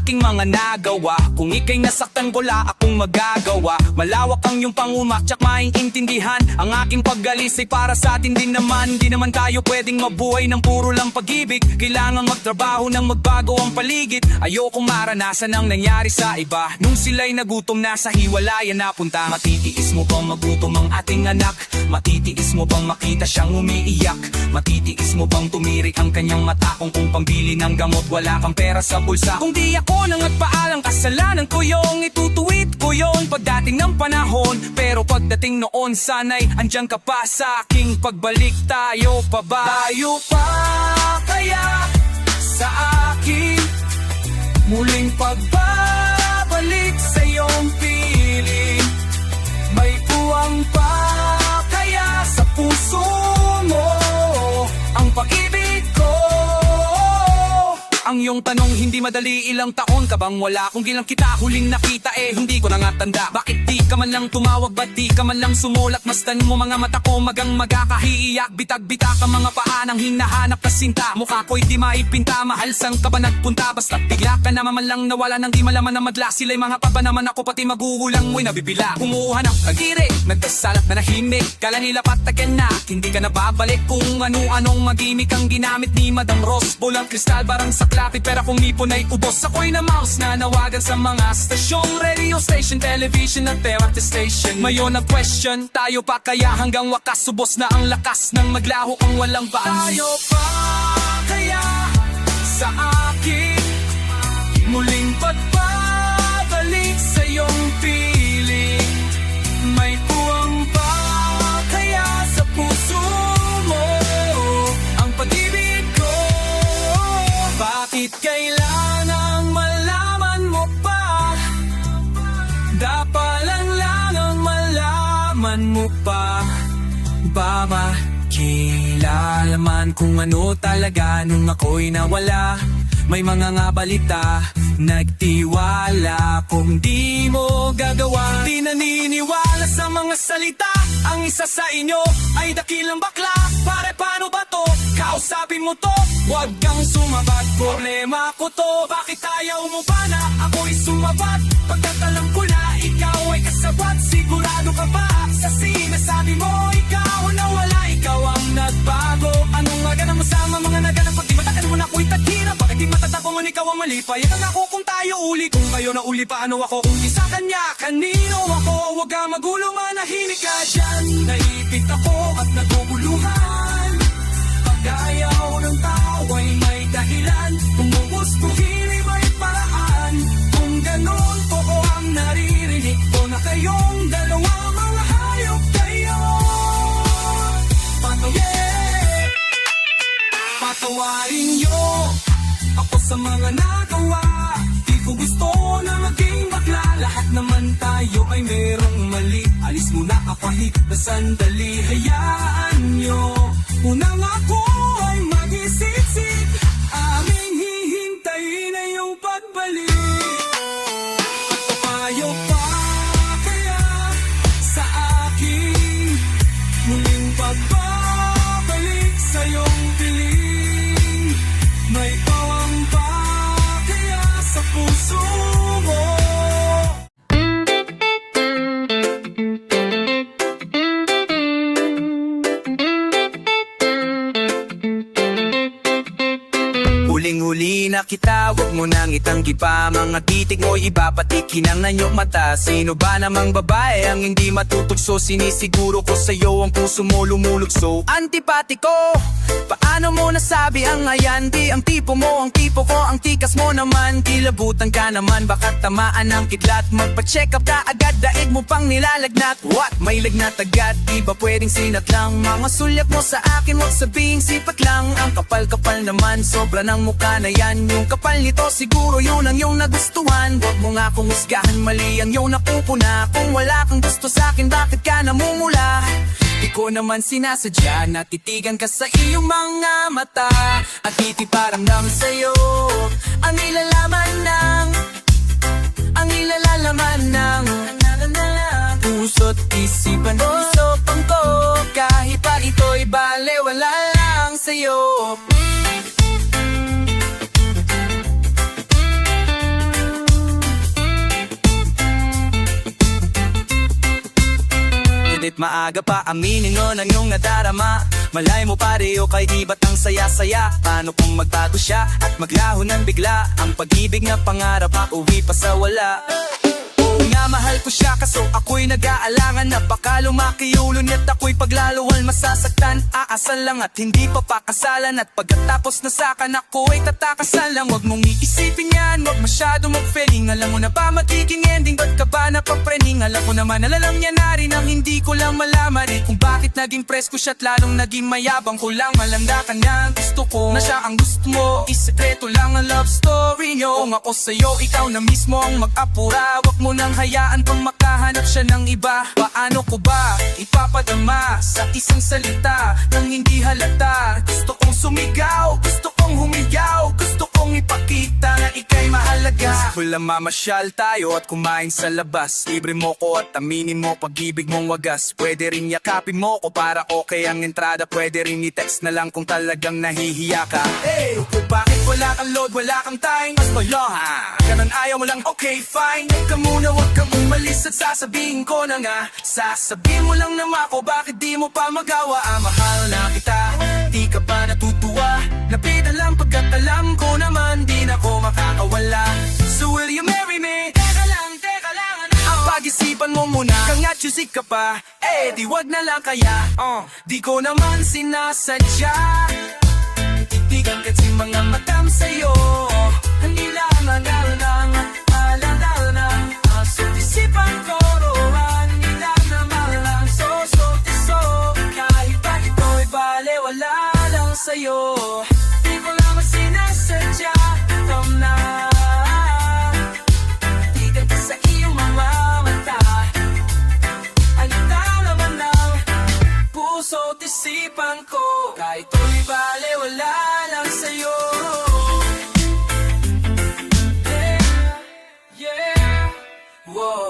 aking mga nagawa. Kung ika'y nasaktan, wala akong magagawa. Malawak ang iyong pangumak, tsak maiintindihan. Ang aking pag-alis ay para sa atin din naman. Di naman tayo pwedeng mabuhay ng puro lang pag-ibig. Kailangan magtrabaho nang magbago ang paligid. Ayokong maranasan ang nangyari sa iba. Nung sila'y nagutom na sa hiwalayan napunta. Matitiis mo bang magutom ang ating anak? Matitiis mo bang makita siyang umiiyak? Matitiis mo bang tumirik ang kanyang mata? Kung pambili ng gamot wala kang pera sa bulsa. Kung di ako nang nagpaalang, kasalanan ko yung itutuwid ko yon pagdating ng panahon. Pero pagdating noon sana'y andyan ka pa sa aking pagbalik. Tayo pa ba? Tayo pa kaya sa aking muling pagbabalik sa iyong piling? May puwang pa kaya sa puso mo ang pag-ibig ko? Ang iyong tanong hindi madali, ilang taon ka bang wala? Kung gilang kita huling nakita hindi ko na nga tanda. Bakit di ka man lang tumawag, ba't di ka man lang sumulat? Mastan mo mga mata ko magang magkakahiiyak. Bitag-bita ka mga paanang hinahanap na sinta. Mukha ko'y di maipinta, mahal sang ka ba nagpunta? Basta bigla ka naman man lang nawala nang di malaman na madla. Sila'y mga pa ba naman ako, pati magugulang mo'y nabibila. Kumuha ng pag-iri, nagdasalat na nahimik. Kala nila patagan na, hindi ka nababalik. Kung ano-anong magimik ang ginamit ni Madam Rose. Bulang kristal barang sa lapit, pero kung nipon ay ubos. Ako'y na mouse na nawagan sa mga stasyong radio station, television at therapy station. Mayon ang question, tayo pa kaya hanggang wakas? Subos na ang lakas ng maglaho ang walang baas. Tayo pa kaya sa akin muling pagbabalik sa iyong piling? May puwang pa kaya sa puso mo ang pag-ibig ko? Bakit kailangang malaman mo pa? Dapat lang ang malaman mo pa. Ba makilalaman kung ano talaga nung ako'y nawala? May mga nga balita, nagtiwala kung di mo gagawa. Di naniniwala sa mga salita, ang isa sa inyo ay dakilang bakla. Pare paano ba to? Kausapin mo to, huwag kang sumabat. Problema ko to, bakit ayaw mo ba na ako'y sumabat? Pagkat alam ko na ikaw ay kasabat. Sigurado ka ba sa sinasabi mo? Ikaw na wala, ikaw ang nagbago. Anong naganap mo sa mga naganap? Pag di matakan mo na ako'y taghira. Bakit di matatapangan ikaw ang mali? Payagan ako kung tayo uli. Kung kayo na uli, paano ako? Kung isa kanya, kanino ako? Huwag ka magulo, manahimik ka dyan. Naipit ako at naguguluhan. Pag-ayaw ng tao ay may dahilan. Kung gustuhin ay may paraan. Kung ganon ko ang naririnig ko na kayong dalawa mga hayop kayo. Patawarin niyo ako sa mga nagawa. Di ko gusto na maging bakla. Lahat naman tayo ay merong mali. Alis muna kapahit na sandali. Hayaan niyo unang ako ay mag-isip-sip. Aming hihintayin na yung pagbalik. At payo pa kaya sa akin muling pagbabalik sa iyong piling? May pawang pa kaya sa puso mo? Huling-huli na kita, huwag mo nang itanggi pa. Mga titig mo'y iba, pati kinang na iyong mata. Sino ba namang babae ang hindi matutugso? Sinisiguro ko sa'yo ang puso mo lumulugso. Antipatiko, paano mo nasabi ang ayan? Di ang tipo mo, ang tipo ko, ang tikas mo naman. Kilabutan ka naman, baka tamaan ng kidlat. Magpa-check up ka agad, daig mo pang nilalagnat. What? May lagnat agad, di ba pwedeng sinat lang? Mga sulyap mo sa akin, huwag sabihing sipat lang. Ang kapal-kapal naman, sobra ng mukha na yan. Yung kapal nito, siguro yun ang iyong nagustuhan. Huwag mo nga kung husgahan, mali ang iyong napupuna. Kung wala kang gusto sa'kin, bakit ka namumula? Di ko naman sinasadya, natitigan ka sa iyong mga mata. At ngiti paramdam sa'yo ang nilalaman ng puso't isipan mo. Isopang ko, kahit pa ito'y balewala lang sa'yo. kahit maaga pa. Aminin mo na yung nadarama, malay mo pare o kay di ba't ang saya-saya. Paano kung magbago siya at maglaho ng bigla? Ang pag-ibig na pangarap uwi pa sa wala. Oo nga mahal ko siya kaso ako'y nag-aalangan na baka lumaki ulo niya't ako'y paglaluhan masasaktan. Aasal lang at hindi pa pakasalan, at pagkatapos na sakan ako'y tatakasan lang. Huwag mong iisipin yan, huwag masyado mag-feeling. Alam mo na ba magiging ending, ba't ka ba napaprening? Alam ko naman alalam niya na rin ang hindi ko lang malaman rin kung bakit naging presko siya't lalong naging mayabang. Ko lang malanda ka niya, gusto ko na siya ang gusto mo. Isekreto lang ang love story nyo. Kung ako sa'yo, ikaw na mismo ang mag-apura. Huwag mo nang hayaan pang makahanap siya ng iba. Paano ko ba ipapadama sa isang salita nang hindi halata? Gusto kong sumigaw, gusto kong humigaw, gusto kong ipakita na ika'y mahalaga. Wala mamasyal tayo at kumain sa labas. Libre mo ko at aminin mo pag-ibig mong wagas. Pwede rin yakapin mo ko para okay ang entrada. Pwede rin i-text na lang kung talagang nahihiya ka. Hey, kung bakit wala kang load, wala kang time, mas maloha. Ganun ayaw mo lang, okay fine. Huwag ka muna, huwag kang umalis at sasabihin ko na nga. Sasabihin mo lang naman ako, bakit di mo pa magawa? Mahal na kita, di ka ba natutuwa? Napita lang pagkat alam ko naman di na ako makakawala. So will you marry me? Teka lang ano? Ang pag-isipan mo muna, kang nga choosy ka pa. Eh di wag na lang kaya, di ko naman sinasadya. Titigan kasi mga matam sa'yo, hindi lang alang aso isipan ko roan, hindi lang naman lang so kahit pa ito'y bale, wala lang sa'yo. Di ko naman sinasadya, ikaw na. Tigan ka sa iyong mga mata, ano daw naman ng puso't isipan ko, kahit ito'y bale, wala lang sa'yo. Whoa.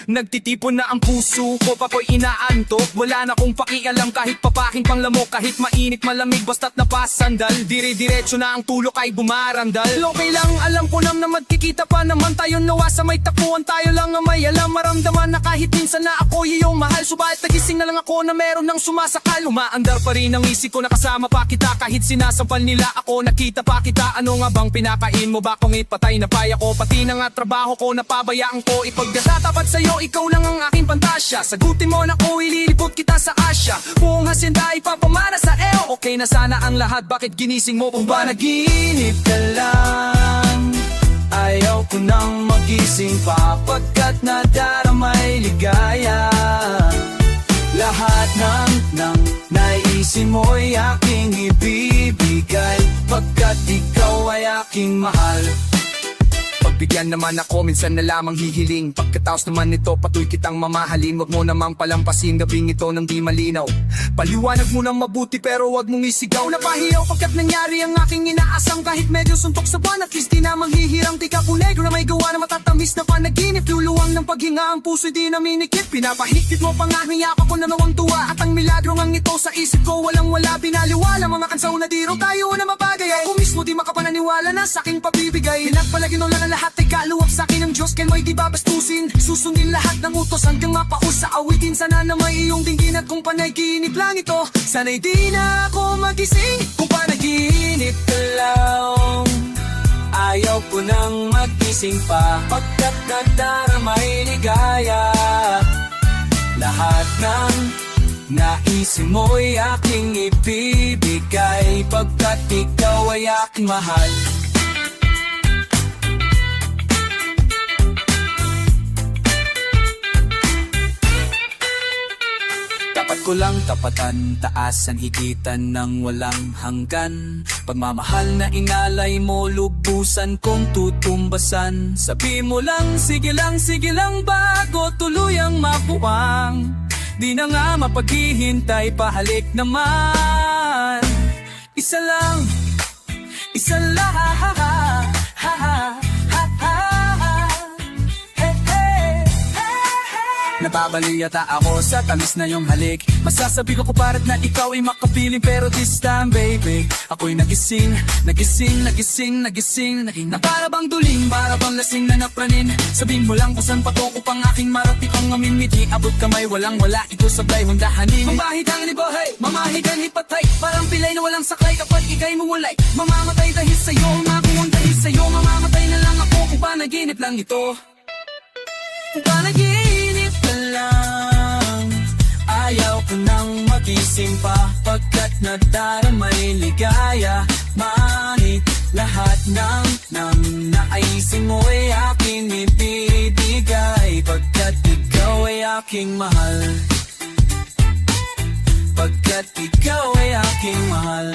Nagtitipon na ang puso ko, papoy inaantok. Wala na kong pakialam kahit papaking pang lamok. Kahit mainit malamig basta't napasandal. Dire-diretso na ang tulok ay bumarandal. Okay lang, alam ko na magkikita pa naman tayo. Nawa sa may takuan tayo lang ang may alam. Maramdaman na kahit minsan na ako iyong mahal. Subalit nagising na lang ako na meron ng sumasakal. Umaandar pa rin ang isip ko, nakasama pa kita. Kahit sinasampal nila ako, nakita pa kita. Ano nga bang pinakain mo ba kung ipatay na paya ko? Pati na nga trabaho ko, napabayaan ko. Ipagdasatapat sa'yo, ikaw lang ang aking pantasya. Sagutin mo na ko, ililipot kita sa Asya. Buong hasyenda ipapamana sa eo. Okay na sana ang lahat, bakit ginising mo kung ba naginip ka lang? Ayaw ko nang magising pa, pagkat nadaramay ligaya. Lahat ng naisin mo'y aking ibibigay, pagkat ikaw ay aking mahal. Pagbigyan naman ako, minsan na lamang hihiling. Pagkatapos naman nito, patuloy kitang mamahalin. Wag mo namang palampasin gabing ito nang di malinaw. Paliwanag mo nang mabuti pero wag mong isigaw. Napahiyaw pagkat nangyari ang aking inaasam. Kahit medyo suntok sa buwan, at least di na manghihirang. Di ka punegro na may gawa na matatamis na panaginip. Luluwang ng paghinga ang puso'y di na minikit. Pinapahigpit mo pa nga, hiyap ako na nawang tuwa. At ang milagro ngang ito sa isip ko, walang wala binaliwala. Mga kansaw na di raw tayo na mabagay. Ako mismo di makapananiwala na sa aking pabibigay. Pinagpalagin lang ang lahat ay kaluwag sa akin ng Diyos, kaya mo'y di babastusin. Susundin lahat ng utos hanggang mapaus sa awitin. Sana na may iyong dinggin at kung panaginip lang ito, sana'y di na ako magising. Kung panaginip ka lang, ayaw ko nang magising pa, pagkat nagdaramay ligaya. Lahat ng naisin mo'y aking ibibigay, pagkat ikaw ay aking mahal. Tapat ko lang tapatan, taasan, higitan ng walang hanggan. Pagmamahal na inalay mo, lubusan kong tutumbasan. Sabi mo lang, sige lang bago tuluyang mapuwang. Di na nga mapaghihintay, pahalik naman. Isa lang, isa lang. Nababaliw yata ako sa tamis na yung halik. Masasabi ko kuparat na ikaw ay makapiling, pero this time baby, ako'y nagising na para bang duling, para bang lasing na napranin. Sabihin mo lang kung saan patok upang aking marating ang mamimiti. Abot kamay, walang wala, ito sablay hundahanin. Mamahid ang libohay, mamahid ang hipatay, parang pilay na walang saklay kapag ikay mawalay. Mamamatay dahil sa'yo, makuhon dahil sa'yo. Mamamatay na lang ako kung panaginip lang ito. Kung panaginip ka lang, ayaw ko nang magising pa, pagkat nadaramay ligaya. Manit lahat ng naisip mo ay aking ibibigay, pagkat ikaw ay aking mahal, pagkat ikaw ay aking mahal.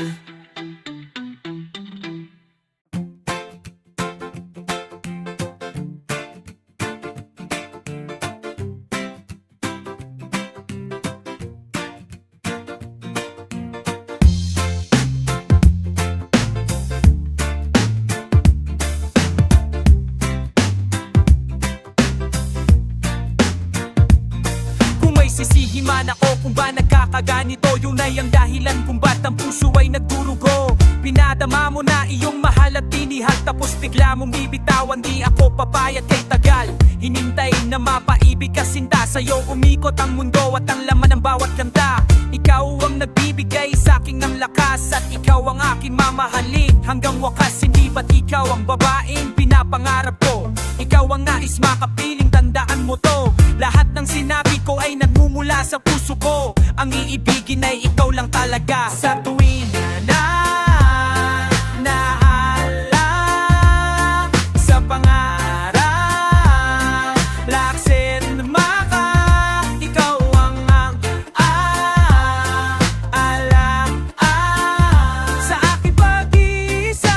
Sisihiman ako kung ba nagkakaganito, yun ay ang dahilan kung ba't ang puso ay nagdurugo. Pinadama mo na iyong mahal at tinihal, tapos bigla mong bibitawan. Di ako papayag kay tagal, hinintay na mapaibig ka sinta. Sa'yo umikot ang mundo at ang laman ng bawat kanta. Ikaw ang nagbibigay sa'king ng lakas, at ikaw ang aking mamahalin hanggang wakas. Hindi ba't ikaw ang babaeng pinapangarap ko? Ikaw ang nais makapiling, tandaan mo to. Lahat ng sinabi ko ay nagmumula sa puso ko. Ang iibigin ay ikaw lang talaga. Sa tuwing na nahala sa pangarap, laksin maka, ikaw ang sa aking pag-isa.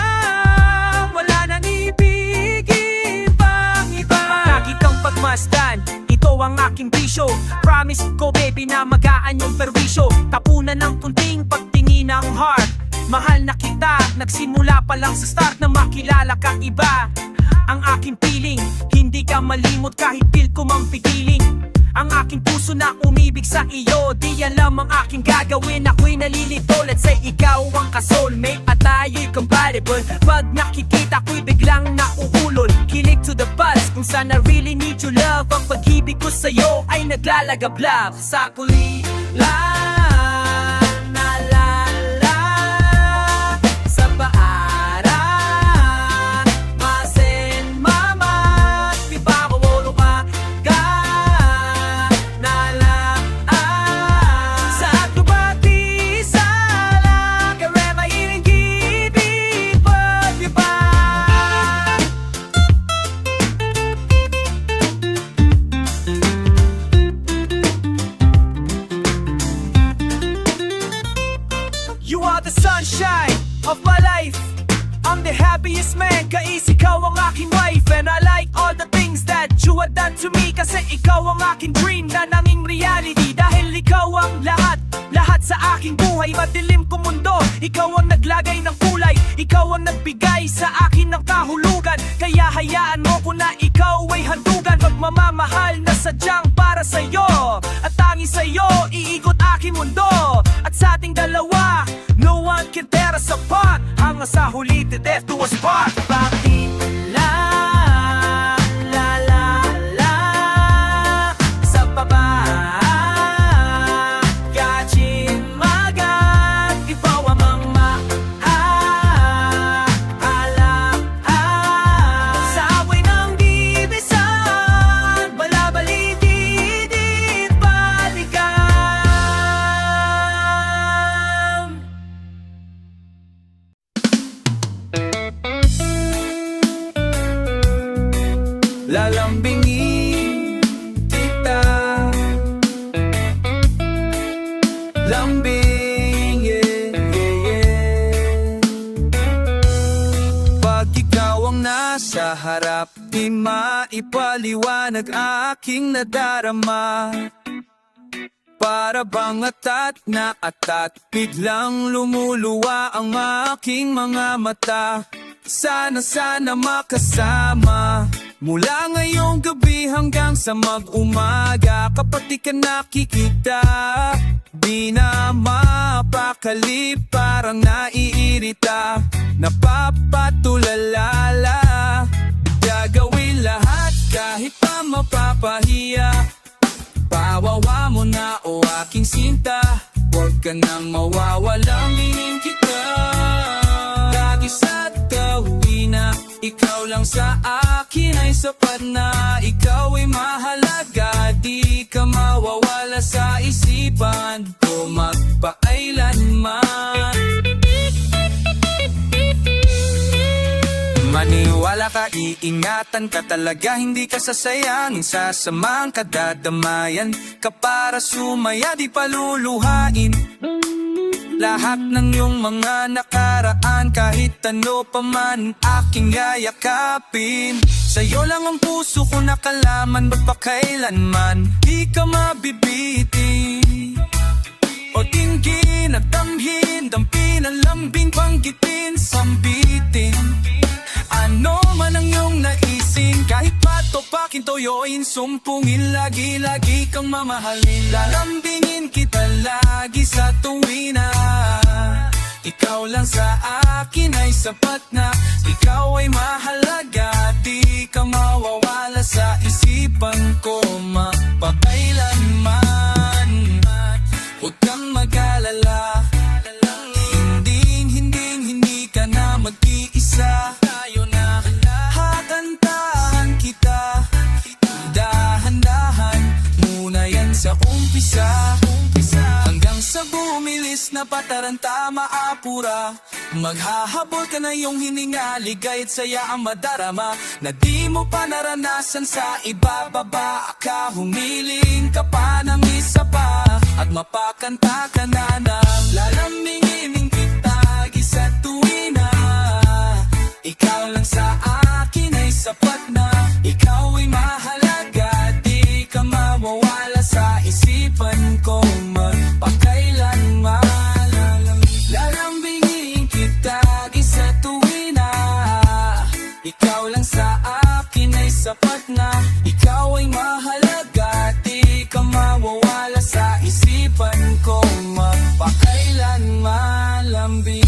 Wala nang ibigin pang iba. Lagi kang pagmasdan, ito ang aking bisyo. Promise ko baby na magaan yung perwisyo. Tapunan ng kunting pagtingin ng heart. Mahal na kita, nagsimula pa lang sa start na makilala kang iba. Ang aking feeling, hindi ka malimot kahit feel ko mang pigiling. Ang aking puso na umibig sa iyo, di alam ang aking gagawin, ako'y nalilito. Let's say ikaw ang ka-soulmate at tayo'y compatible. Pag nakikita ko'y biglang nauulol, kilig to the buzz, kung saan I really need your love. Ang pag-ibig ko sa'yo ay naglalagablab sa kulilan. You are the sunshine of my life. I'm the happiest man, kais ikaw ang aking wife. And I like all the things that you have done to me, kasi ikaw ang aking dream na nanging reality. Dahil ikaw ang lahat, lahat sa aking buhay. Madilim ko mundo, ikaw ang naglagay ng kulay. Ikaw ang nagbigay sa akin ng kahulugan. Kaya hayaan mo ko na ikaw ay handugan. Pagmamamahal na sadyang para sa'yo, at tangi sa'yo iikot aking mundo. At sa ating dalawa, no one can tear us apart. Hanggang sa huli, to death do us part. Bakit lang, la la la, sa baba, gachin magat, ikaw amang sa away ng bibisan, balabalitidit balikan. Lalambingin kita, lambing, yeah, yeah, yeah. Pag ikaw ang nasa harap, di maipaliwanag aking nadarama. para bang atat na atat. Biglang lumuluwa ang aking mga mata. Sana makasama mula ngayong gabi hanggang sa mag-umaga. Kapag di ka nakikita, di na mapakali, parang naiirita, napapatulalala. Gagawin lahat kahit pa mapapahiya. Pawawa mo na o aking sinta, huwag ka nang mawawalang lingin kita. Lagi sa tuwina, ikaw lang sa akin ay sapat na. Ikaw ay mahalaga, di ka mawawala sa isipan ko magpakailanman. Maniwala ka, iingatan ka talaga, hindi ka sasayangin, sasamang kadadamayan ka para sumaya, di paluluhain lahat ng iyong mga nakaraan. Kahit ano pa man aking yayakapin, sa'yo lang ang puso ko nakalaman, magpakailanman di ka mabibiti o tinggin at damhin, dampin ang lambing, panggitin, sambitin. Ano man ang iyong naisin, kahit patopakin, toyoin, sumpungin, lagi-lagi kang mamahalin. Lalambingin kita lagi sa tuwina. Ikaw lang sa akin ay sapat na. Ikaw ay mahalaga, di ka mawawala sa isipan ko magpakailanman. Huwag kang mag-alala, hindi ka na mag-iisa. Tayo na hakantahan kita, dahan-dahan muna yan sa umpisa, hanggang sa bumilis na pataranta maapura. Maghahabol ka na yung hininga, liga't saya ang madarama na di mo pa naranasan sa ibababa ka. Humiling ka pa ng isa pa at mapakanta ka na ng lalamingin kita sa tuwina. Ikaw lang sa akin ay sapat na. Ikaw ay mahalaga, di ka mawawala sa isipan ko magpakailanman. Lalambingin kita sa tuwina. Ikaw lang sa akin ay sapat na. Ikaw ay mahalaga, di ka mawawala sa isipan ko magpakailanman. Lambing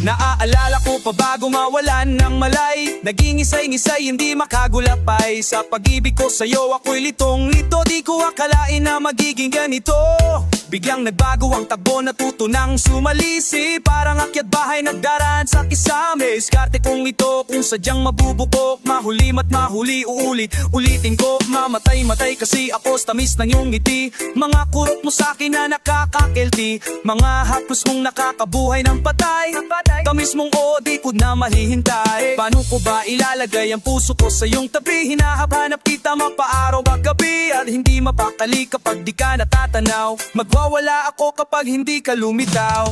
naaalala ko pa bago mawalan ng malay. Naging isay-ngisay, hindi makagulapay. Sa pag-ibig ko sa'yo ako'y litong-lito. Di ko akalain na magiging ganito. Biglang nagbago ang takbo, natuto nang sumalisi. Parang akyat bahay nagdaraan sa kisame. Iskarte kong ito kung sadyang mabubukok. Mahuli mat mahuli, ulitin ko. Mamatay-matay kasi ako sa tamis ng iyong ngiti. Mga kurot mo sa'kin na nakakakilti. Mga haplos mong nakakabuhay ng patay. Tamis mong di ko na mahihintay. Paano ko ba ilalagay ang puso ko sa iyong tabi? Hinahanap kita mapaaraw gabi at hindi mapakali kapag di ka natatanaw. Magwawala ako kapag hindi ka lumitaw.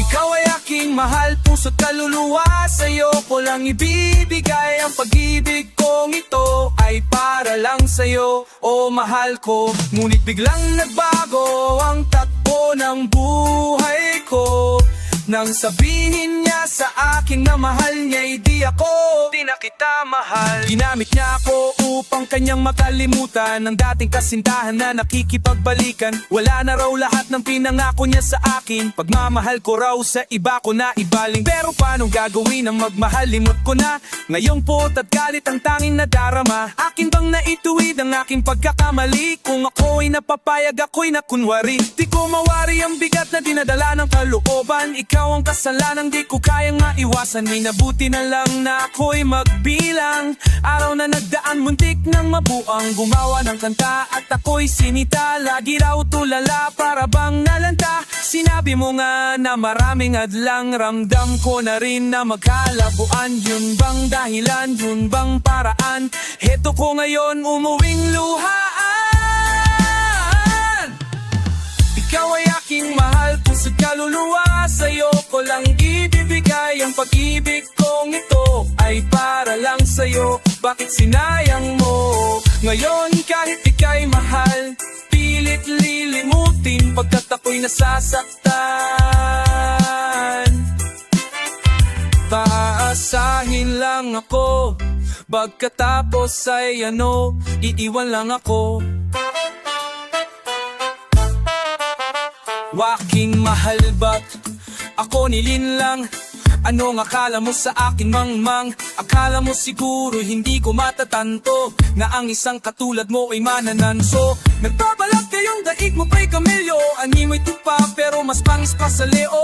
Ikaw ay aking mahal, puso't kaluluwa. Sa'yo ko lang ibibigay ang pag-ibig kong ito ay para lang sa'yo, oh mahal ko. Ngunit biglang nagbago ang takbo ng buhay ko nang sabihin niya sa akin na mahal niya'y di ako, di na kita mahal. Ginamit niya ako upang kanyang makalimutan ng dating kasintahan na nakikipagbalikan. Wala na raw lahat ng pinangako niya sa akin. Pagmamahal ko raw sa iba ko na ibaling. Pero paano gagawin ang magmahal? Limot ko na. Ngayong pot at galit ang tanging nadarama. Akin bang naituwid ang aking pagkakamali? Kung ako'y napapayag, ako'y nakunwari. Di ko mawari ang bigat na dinadala ng kalooban. Ikaw ang kasalanang di ko kayang maiwasan. Minabuti na lang na ako'y magbilang. Araw na nagdaan, muntik nang mabuang. Gumawa ng kanta at ako'y sinita. Lagi raw tulala para bang nalanta. Sinabi mo nga na maraming adlang. Ramdam ko na rin na magkalabuan. Yun bang dahilan, yun bang paraan? Heto ko ngayon umuwing luhaan. Ikaw ay aking mahal, puso't kaluluwa. Sa'yo ko lang ibibigay ang pag-ibig kong ito ay para lang sa'yo. Bakit sinayang mo? Ngayon kahit ika'y mahal, pilit lilimutin pagkat ako'y nasasaktan. Paasahin lang ako, pagkatapos ay iiwan lang ako. Waking mahal ba't ako nilinlang? Anong akala mo sa akin mangmang? Akala mo siguro hindi ko matatanto na ang isang katulad mo ay manananso. Nagbabalak kayong daig mo pa'y kamilyo, animoy tupa pero mas pangis pa sa leo.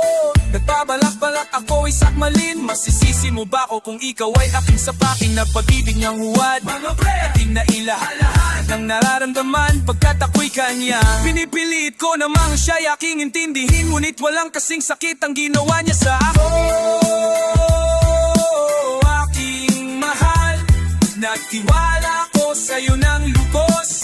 Nagbabalak-balak ako ay sakmalin. Masisisi mo ba ako kung ikaw ay aking sapaking na pag-ibig niyang huwad? Mga pre, ating nailahalahan ng nararamdaman pagkat ako'y kanya. Pinipilit ko namang siya'y aking intindihin, ngunit walang kasing sakit ang ginawa niya sa ako. Aking mahal, nagtiwala ko sa'yo ng lubos.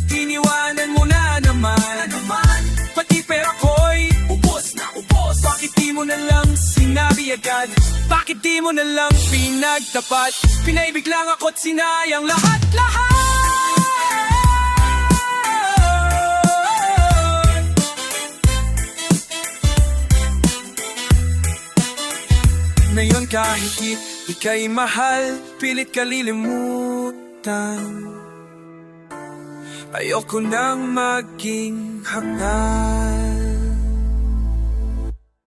Iniwanan mo na naman, pati pera ko'y ubos na ubos. Bakit di mo na lang sinabi agad? Bakit di mo na lang pinagtapat? Pinaibig lang ako't sinayang lahat-lahat. Ngayon kahit ika'y mahal, pilit kalilimutan. Ayoko nang maging hanga.